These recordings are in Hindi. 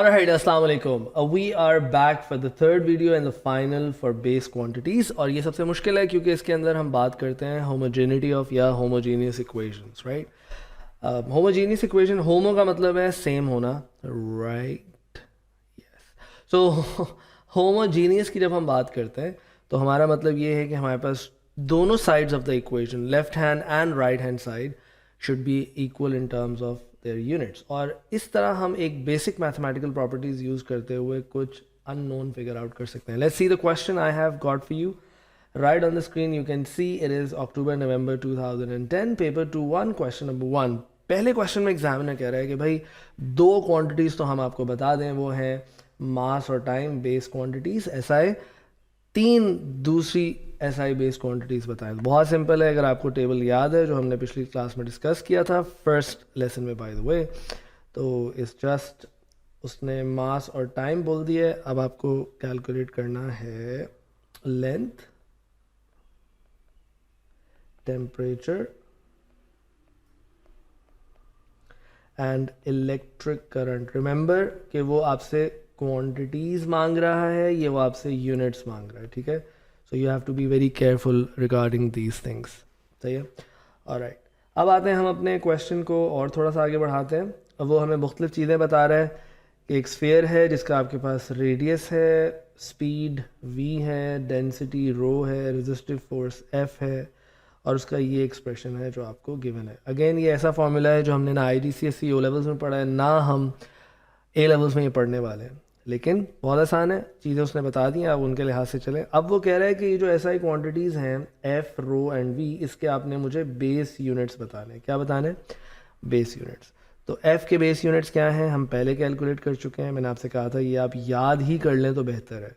Alright, Assalamu alaikum. We are back for the third video and the final for base quantities. और ये सबसे मुश्किल है क्योंकि इसके अंदर हम बात करते हैं homogeneity of या homogeneous equations, right? Homogeneous equation, homo का मतलब है same होना, right? Yes. So homogeneous की जब हम बात करते हैं तो हमारा मतलब ये है कि हमारे पास दोनों sides of the equation, left hand and right hand side, should be equal in terms of their units. और इस तरह हम एक basic mathematical properties use करते हुए कुछ unknown figure out कर सकते हैं. Let's see the question I have got for you. Right on the screen you can see it is October November 2010 paper 2-1 question number 1. पहले क्वेश्चन में एग्जामिनर कह रहा है कि भाई दो क्वांटिटीज़ तो हम आपको बता दें, वो हैं मास और टाइम बेस क्वांटिटीज़, SI. तीन दूसरी SI बेस्ड क्वांटिटीज़ बताएं. बहुत सिंपल है, अगर आपको टेबल याद है जो हमने पिछली क्लास में डिस्कस किया था फर्स्ट लेसन में बाय द वे, तो इस जस्ट उसने मास और टाइम बोल दिया. अब आपको कैलकुलेट करना है length, temperature and electric current. Remember कि वो आपसे क्वांटिटीज़ मांग रहा है, ये वो आपसे यूनिट्स मांग रहा है, ठीक है. So you have to be very careful regarding these things. सही है. ऑलराइट, अब आते हैं हम अपने क्वेश्चन को और थोड़ा सा आगे बढ़ाते हैं. अब वो हमें मुख्तलिफ चीज़ें बता रहा है कि एक स्फीयर है जिसका आपके पास रेडियस है, स्पीड v है, डेंसिटी रो है, रेजिस्टिव फोर्स f है, और उसका ये एक्सप्रेशन है जो आपको गिवन है. अगेन ये ऐसा फॉर्मूला है जो हमने ना IGCSE ओ लेवल्स में पढ़ा है, ना हम A लेवल्स में ये पढ़ने वाले हैं, लेकिन बहुत आसान है, चीज़ें उसने बता दी, आप उनके लिहाज से चलें. अब वो कह रहा है कि ये जो SI क्वांटिटीज़ हैं F, रो एंड V, इसके आपने मुझे बेस यूनिट्स बताने हैं. क्या बताने? Base units. तो F के बेस यूनिट्स क्या हैं हम पहले कैलकुलेट कर चुके हैं. मैंने आपसे कहा था ये आप याद ही कर लें तो बेहतर है.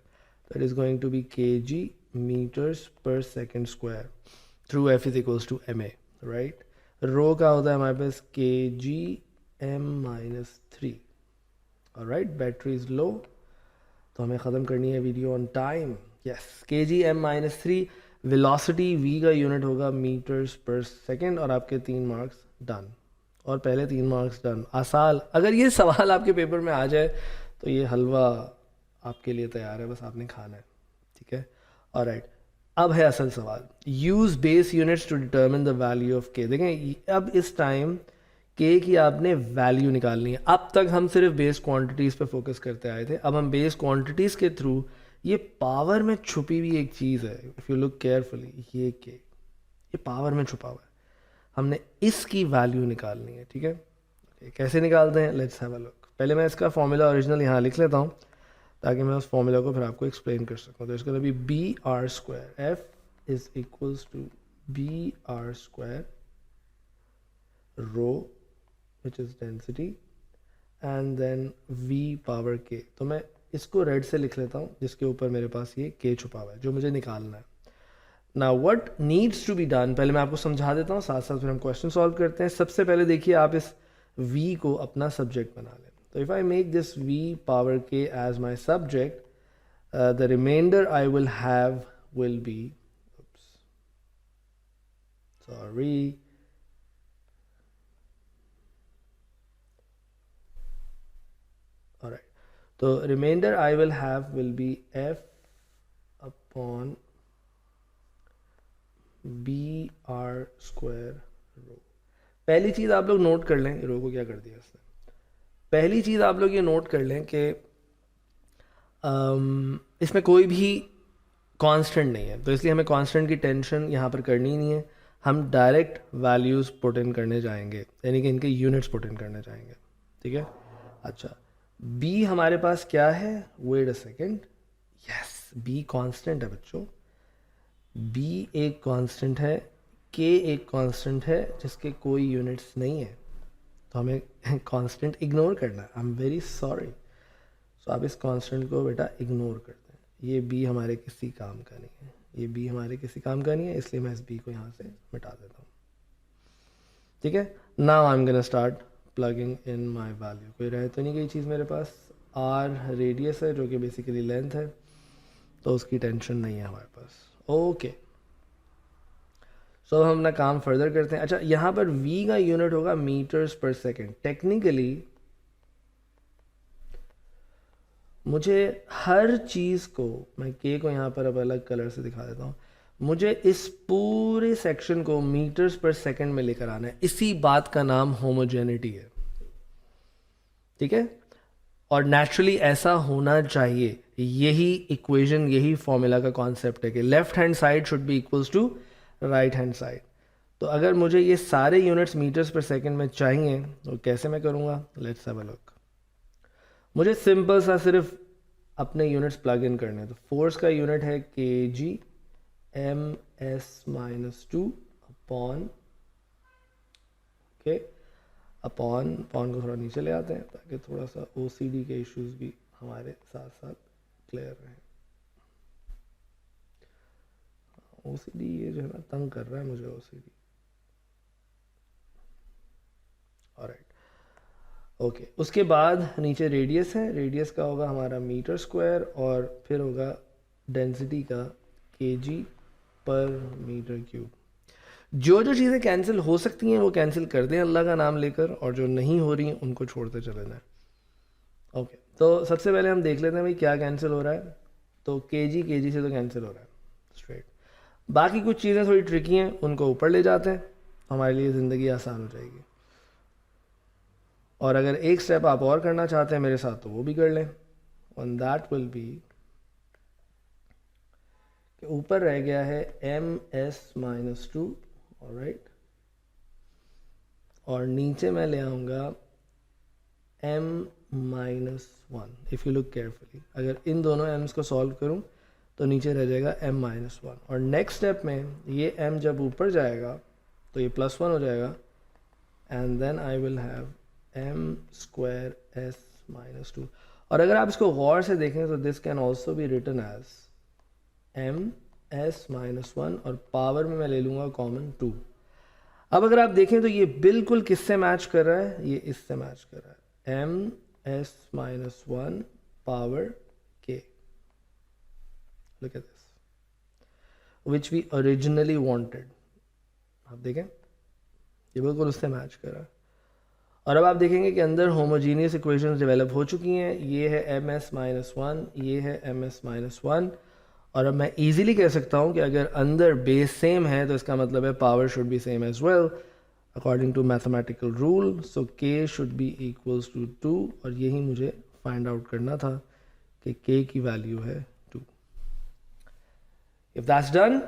तो it is going to be kg metres per second square through F is equals to ma, right. Rho का होता है हमारे पास kg m-3. Alright, battery is low तो हमें ख़त्म करनी है video on time. Yes, kg m-3. Velocity v का यूनिट होगा मीटर्स पर सेकेंड. और आपके 3 मार्क्स डन. और पहले 3 मार्क्स डन. आसान. अगर ये सवाल आपके पेपर में आ जाए तो ये हलवा आपके लिए तैयार है, बस आपने खाना है, ठीक है. ऑलराइट, अब है असल सवाल. Use base units to determine the value of k. देखें अब इस टाइम k की आपने वैल्यू निकालनी है. अब तक हम सिर्फ बेस क्वांटिटीज़ पे फोकस करते आए थे, अब हम बेस क्वांटिटीज़ के थ्रू ये पावर में छुपी हुई एक चीज़ है, इफ़ यू लुक केयरफुली, ये k ये पावर में छुपा हुआ है, हमने इसकी वैल्यू निकालनी है, ठीक है. कैसे निकालते हैं? Let's have a look. पहले मैं इसका फॉर्मूला ओरिजिनल यहाँ लिख लेता हूँ ताकि मैं उस फॉर्मूला को फिर आपको एक्सप्लेन कर सकूँ. तो इसका भी B are square, F is equals to B are square rho which is density and then v power k. तो मैं इसको रेड से लिख लेता हूँ जिसके ऊपर मेरे पास ये k छुपा हुआ है जो मुझे निकालना है. Now what needs to be done, पहले मैं आपको समझा देता हूँ, साथ साथ फिर हम क्वेश्चन सॉल्व करते हैं. सबसे पहले देखिए आप इस v को अपना सब्जेक्ट बना लें. तो if I make this v power k as my subject, the reminder I will have will be, sorry, alright, तो reminder I will have will be f upon b are square rho. पहली चीज़ आप लोग नोट कर लें, रो को क्या कर दिया इसने. पहली चीज़ आप लोग ये नोट कर लें कि इसमें कोई भी कांस्टेंट नहीं है, तो इसलिए हमें कांस्टेंट की टेंशन यहाँ पर करनी नहीं है. हम डायरेक्ट वैल्यूज़ पुट इन करने जाएंगे, यानी कि इनके यूनिट्स पुट इन करने जाएंगे, ठीक है. अच्छा, b हमारे पास क्या है? Wait a second. Yes, b constant है बच्चों. b एक कांस्टेंट है, k एक कांस्टेंट है जिसके कोई यूनिट्स नहीं है, तो हमें कांस्टेंट इग्नोर करना है. I am very sorry. So आप इस कांस्टेंट को बेटा इग्नोर कर दें. ये b हमारे किसी काम का नहीं है, ये b हमारे किसी काम का नहीं है, इसलिए मैं इस b को यहाँ से मिटा देता हूँ, ठीक है. Now I am gonna start plugging in my value. कोई रह तो नहीं गई चीज़ मेरे पास. r रेडियस है जो कि बेसिकली लेंथ है, तो उसकी टेंशन नहीं है हमारे पास. ओके, सो हम अपना काम फर्दर करते हैं. अच्छा, यहाँ पर v का यूनिट होगा मीटर्स पर सेकेंड. टेक्निकली मुझे हर चीज़ को, मैं के को यहाँ पर अब अलग कलर से दिखा देता हूँ, मुझे इस पूरे सेक्शन को मीटर्स पर सेकंड में लेकर आना है। इसी बात का नाम होमोजेनिटी है, ठीक है। और नेचुरली ऐसा होना चाहिए, यही इक्वेशन, यही फॉर्मूला का कॉन्सेप्ट है कि left hand side should be equals to right hand side. तो अगर मुझे ये सारे यूनिट्स मीटर्स पर सेकंड में चाहिए तो कैसे मैं करूँगा, लेट्स हैव अ लुक। मुझे सिंपल सा सिर्फ अपने यूनिट्स प्लग इन करने हैं। तो फोर्स का यूनिट है K G M S minus two upon, okay, upon को थोड़ा नीचे ले आते हैं ताकि थोड़ा सा ओसीडी के इश्यूज भी हमारे साथ साथ क्लियर रहें। ओसीडी ये जो है ना तंग कर रहा है मुझे, ओसीडी। Alright, okay. उसके बाद नीचे रेडियस है, रेडियस का होगा हमारा मीटर स्क्वायर और फिर होगा डेंसिटी का केजी पर मीटर क्यूब। जो जो चीज़ें कैंसिल हो सकती हैं वो कैंसिल कर दें अल्लाह का नाम लेकर, और जो नहीं हो रही उनको छोड़ते चले जाएं। ओके, तो सबसे पहले हम देख लेते हैं भाई क्या कैंसिल हो रहा है। तो केजी से तो कैंसिल हो रहा है स्ट्रेट। बाकी कुछ चीज़ें थोड़ी ट्रिकी हैं, उनको ऊपर ले जाते हैं, हमारे लिए ज़िंदगी आसान हो जाएगी। और अगर एक स्टेप आप और करना चाहते हैं मेरे साथ तो वो भी कर लें। ऑन दैट विल बी, ऊपर रह गया है M S minus two, alright, और नीचे मैं ले आऊँगा m minus one. If you look carefully, अगर इन दोनों m's को सॉल्व करूँ तो नीचे रह जाएगा m माइनस वन, और नेक्स्ट स्टेप में ये m जब ऊपर जाएगा तो ये प्लस वन हो जाएगा, and then I will have m square s minus two. और अगर आप इसको गौर से देखें तो this can also be written as m s minus one, और पावर में मैं ले लूँगा कॉमन टू। अब अगर आप देखें तो ये बिल्कुल किससे मैच कर रहा है, ये इससे मैच कर रहा है, m s minus one power k। Look at this, which we originally wanted. आप देखें ये बिल्कुल उससे मैच कर रहा है। और अब आप देखेंगे कि अंदर होमोजीनियस इक्वेशंस डेवलप हो चुकी हैं। ये है एम एस माइनस वन, ये है एम एस माइनस वन, और अब मैं इजीली कह सकता हूँ कि अगर अंदर बेस सेम है तो इसका मतलब है power should be same as well according to mathematical rule. So k should be equals to two, और यही मुझे फाइंड आउट करना था कि के की वैल्यू है two. If that's done,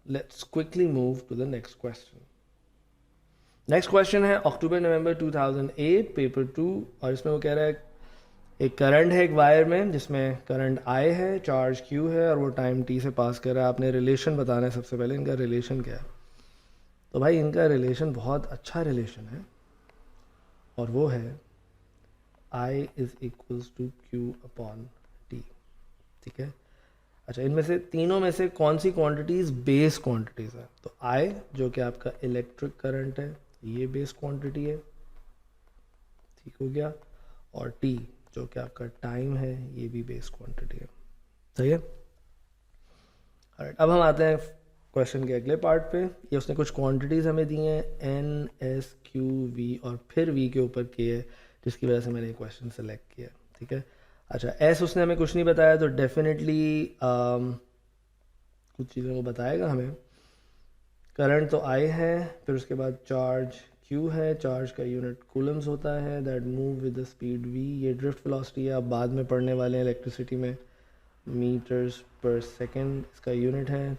let's quickly move to the next question. Next question है अक्टूबर नवंबर 2008 पेपर 2, और इसमें वो कह रहा है एक करंट है एक वायर में जिसमें करंट I है, चार्ज Q है, और वो टाइम T से पास कर रहा है। आपने रिलेशन बताना है सबसे पहले, इनका रिलेशन क्या है। तो भाई इनका रिलेशन बहुत अच्छा रिलेशन है, और वो है I is equals to Q upon T, ठीक है। अच्छा, इनमें से तीनों में से कौन सी क्वांटिटीज़ बेस क्वांटिटीज़ है। तो I जो कि आपका इलेक्ट्रिक करंट है, ये बेस क्वांटिटी है, ठीक हो गया, और T जो कि आपका टाइम है, ये भी बेस क्वांटिटी है, सही है। राइट, अब हम आते हैं क्वेश्चन के अगले पार्ट पे। ये उसने कुछ क्वांटिटीज़ हमें दी हैं, N S Q V, और फिर V के ऊपर K है, जिसकी वजह से मैंने ये क्वेश्चन सेलेक्ट किया, ठीक है। अच्छा, S उसने हमें कुछ नहीं बताया, तो डेफिनेटली कुछ चीज़ों को बताएगा हमें। करंट तो I है, फिर उसके बाद चार्ज Q है, चार्ज का यूनिट कूलम्स होता है, that move with the speed V। ये ड्रिफ्ट वेलोसिटी है, आप बाद में पढ़ने वाले हैं इलेक्ट्रिसिटी में, मीटर्स पर सेकेंड इसका यूनिट है।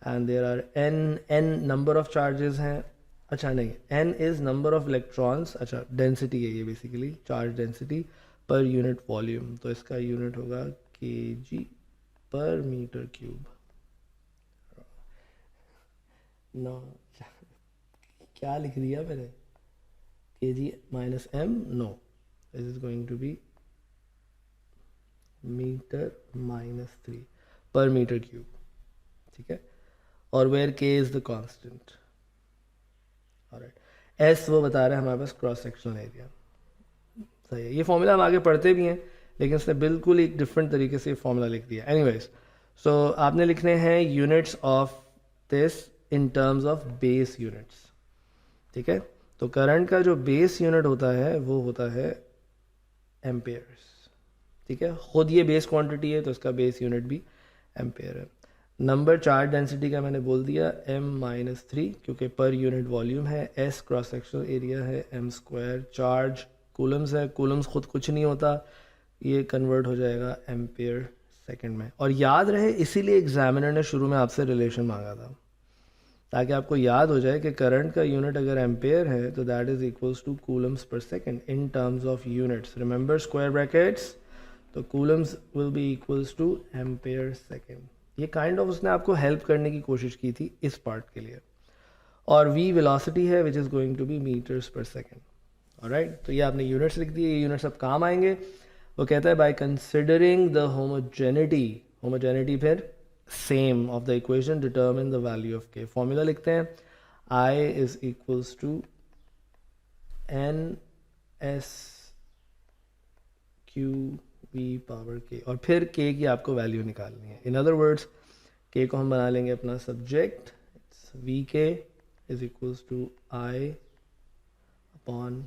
And there are n number of charges हैं। अच्छा नहीं, n is number of electrons. अच्छा, डेंसिटी है ये basically, charge density per unit volume, तो इसका यूनिट होगा kg पर मीटर क्यूब। नो, क्या लिख दिया मैंने, kg minus m, no, this is going to be metre minus 3 per metre cube, ठीक है। और where k is the constant, alright. s वो बता रहे हैं हमारे पास क्रॉस सेक्शनल एरिया, सही है। ये फॉर्मूला हम आगे पढ़ते भी हैं, लेकिन उसने बिल्कुल एक डिफरेंट तरीके से फॉर्मूला लिख दिया। एनीवेज, सो आपने लिखने हैं units of this in terms of base units, ठीक है। तो करंट का जो बेस यूनिट होता है वो होता है एम्पेयर्स, ठीक है, खुद ये बेस क्वांटिटी है तो इसका बेस यूनिट भी एम्पेयर है। नंबर चार्ज डेंसिटी का मैंने बोल दिया m-3 क्योंकि पर यूनिट वॉल्यूम है, s क्रॉस सेक्शनल एरिया है, m², चार्ज कूलम्स है, कूलम्स खुद कुछ नहीं होता, ये कन्वर्ट हो जाएगा एम्पेयर सेकंड में। और याद रहे इसीलिए एग्जामिनर ने शुरू में आपसे रिलेशन मांगा था, ताकि आपको याद हो जाए कि करंट का यूनिट अगर एम्पेयर है तो that is equals to coulombs per second in terms of units. Remember square brackets, तो coulombs will be equals to ampere second. ये काइंड ऑफ उसने आपको हेल्प करने की कोशिश की थी इस पार्ट के लिए। और v वेलोसिटी है which is going to be metres per second. Alright, तो ये आपने यूनिट्स लिख दिए, ये यूनिट्स अब काम आएंगे। वो कहता है बाय कंसिडरिंग द होमोजेनिटी फिर same of the equation determine the value of K. Formula लिखते हैं I is equals to NS Q V power K, और फिर K की आपको वैल्यू निकालनी है। इन अदर वर्ड्स K को हम बना लेंगे अपना subject, it's VK is equals to I upon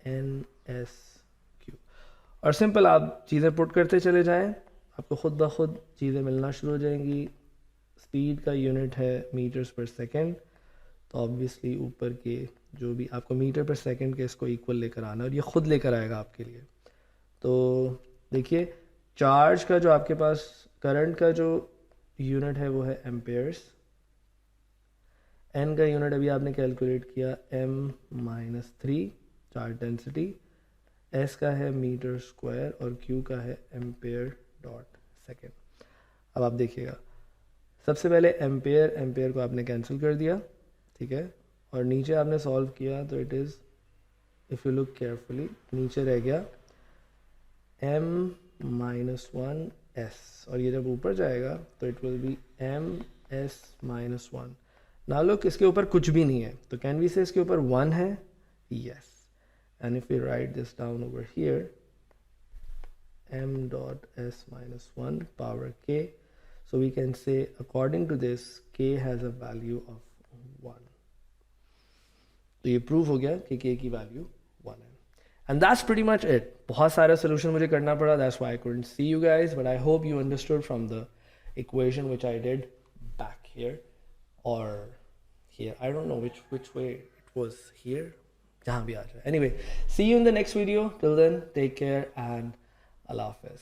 NSQ। और सिंपल आप चीज़ें पुट करते चले जाएं, आपको खुद ब खुद चीज़ें मिलना शुरू हो जाएंगी। स्पीड का यूनिट है मीटर्स पर सेकेंड, तो ऑब्वियसली ऊपर के जो भी आपको मीटर पर सेकेंड के इसको इक्वल लेकर आना, और ये खुद लेकर आएगा आपके लिए। तो देखिए चार्ज का जो आपके पास करंट का जो यूनिट है वो है एम्पेयर्स, n का यूनिट अभी आपने कैलकुलेट किया m-3 चार्ज डेंसिटी, s का है मीटर स्क्वायर और q का है एम्पेयर डॉट सेकेंड। अब आप देखिएगा सबसे पहले एम्पेयर को आपने कैंसिल कर दिया, ठीक है, और नीचे आपने सॉल्व किया तो it is, if you look carefully, नीचे रह गया m-1s, और ये जब ऊपर जाएगा तो इट विल बी ms-1। ना लुक इसके ऊपर कुछ भी नहीं है, तो कैन वी से इसके ऊपर 1 है, yes, and if we write this down over here m.s-1 power k, so we can say according to this k has a value of 1। तो ये प्रूव हो गया कि k की वैल्यू 1 है। And that's pretty much it. बहुत सारा solution मुझे करना पड़ा, that's why I couldn't see you guys, but I hope you understood from the equation which I did back here or here. I don't know which way it was here. जहाँ भी आ जाए. Anyway, see you in the next video. Till then, take care and Allah Hafiz.